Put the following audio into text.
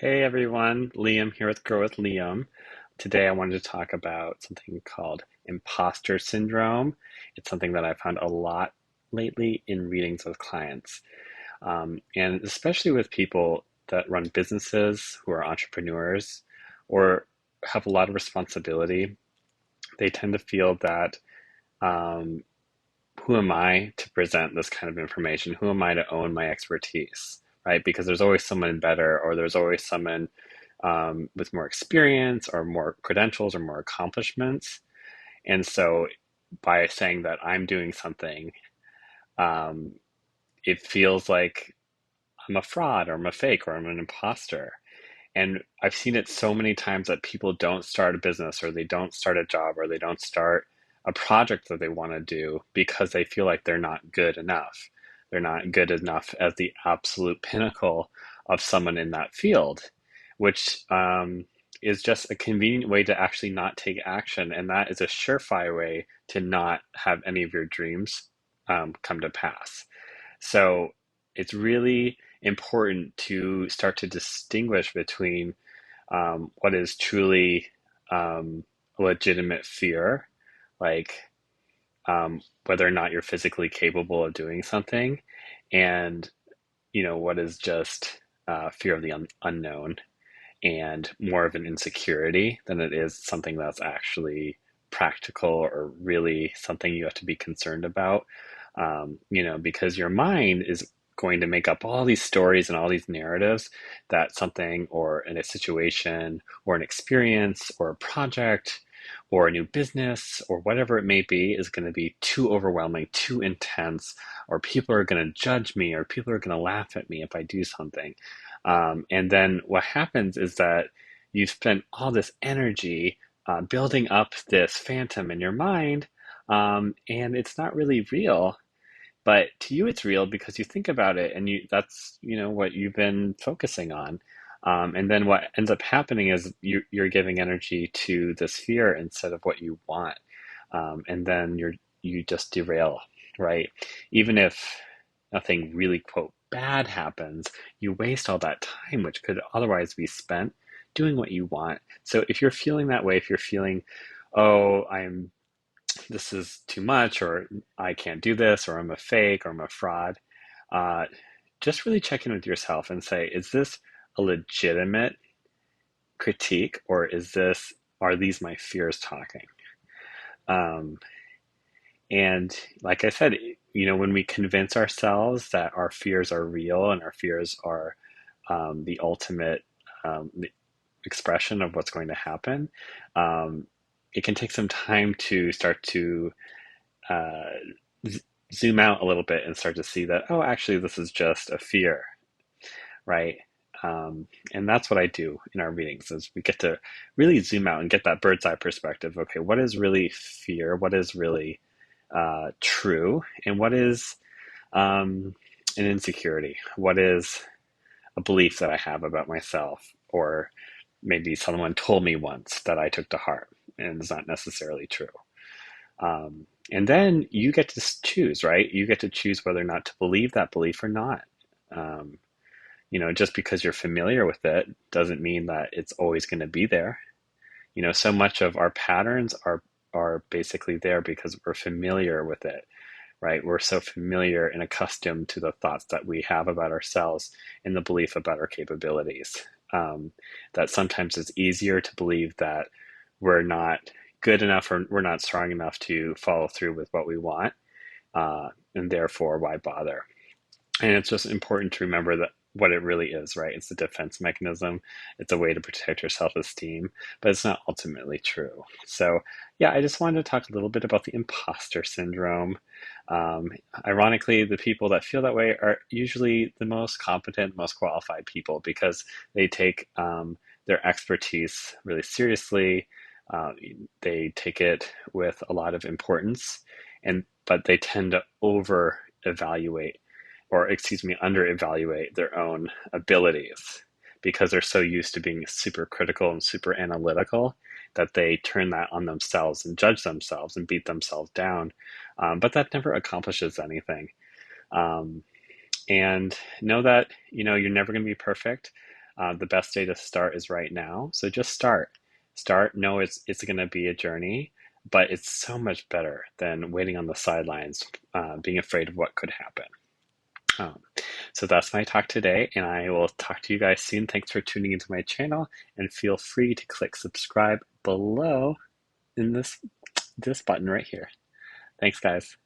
Hey everyone, Liam here with Grow with Liam. Today I wanted to talk about something called imposter syndrome. It's something that I found a lot lately in readings with clients, and especially with people that run businesses who are entrepreneurs or have a lot of responsibility. They tend to feel that um, who am I to present this kind of information? Who am I to own my expertise? Right? Because there's always someone better, or there's always someone with more experience or more credentials or more accomplishments. And so by saying that I'm doing something, um, it feels like I'm a fraud or I'm a fake or I'm an imposter. And I've seen it so many times that people don't start a business or they don't start a job or they don't start a project that they want to do because they feel like they're not good enough. They're not good enough as the absolute pinnacle of someone in that field, which is just a convenient way to actually not take action. And that is a surefire way to not have any of your dreams come to pass. So it's really important to start to distinguish between what is truly a legitimate fear, like whether or not you're physically capable of doing something, and what is just fear of the unknown and more of an insecurity than it is something that's actually practical or really something you have to be concerned about. Because your mind is going to make up all these stories and all these narratives that something or in a situation or an experience or a project or a new business or whatever it may be is going to be too overwhelming, too intense, or people are going to judge me or people are going to laugh at me if I do something. And then what happens is that you've spent all this energy building up this phantom in your mind, and it's not really real. But to you, it's real because you think about it, and that's what you've been focusing on. And then what ends up happening is you're giving energy to this fear instead of what you want, and then you just derail, right? Even if nothing really quote bad happens, you waste all that time, which could otherwise be spent doing what you want. So if you're feeling that way, if you're feeling, oh, this is too much, or I can't do this, or I'm a fake, or I'm a fraud, uh, just really check in with yourself and say, is this a legitimate critique, or are these my fears talking? Um, And like I said, when we convince ourselves that our fears are real and our fears are the ultimate the expression of what's going to happen, um, it can take some time to start to uh, z- zoom out a little bit and start to see that, oh, actually, this is just a fear, right? And that's what I do in our meetings is we get to really zoom out and get that bird's eye perspective. Okay, what is really fear? What is really true, and what is an insecurity? What is a belief that I have about myself, or maybe someone told me once that I took to heart and is not necessarily true? And then you get to choose, right? You get to choose whether or not to believe that belief or not. Um, just because you're familiar with it doesn't mean that it's always going to be there. So much of our patterns are basically there because we're familiar with it, right? We're so familiar and accustomed to the thoughts that we have about ourselves and the belief about our capabilities, um, that sometimes it's easier to believe that we're not good enough or we're not strong enough to follow through with what we want, and therefore, why bother? And it's just important to remember that what it really is, right? It's a defense mechanism. It's a way to protect your self-esteem, but it's not ultimately true. So, yeah, I just wanted to talk a little bit about the imposter syndrome. Um, Ironically, the people that feel that way are usually the most competent, most qualified people because they take their expertise really seriously. Uh, they take it with a lot of importance, but they tend to over evaluate or excuse me, under evaluate their own abilities because they're so used to being super critical and super analytical that they turn that on themselves and judge themselves and beat themselves down. But that never accomplishes anything. Um, and know that you're never going to be perfect. The best day to start is right now. So just start. Start. Know it's going to be a journey, but it's so much better than waiting on the sidelines, being afraid of what could happen. Um, so that's my talk today, and I will talk to you guys soon. Thanks for tuning into my channel, and feel free to click subscribe below in this button right here. Thanks, guys.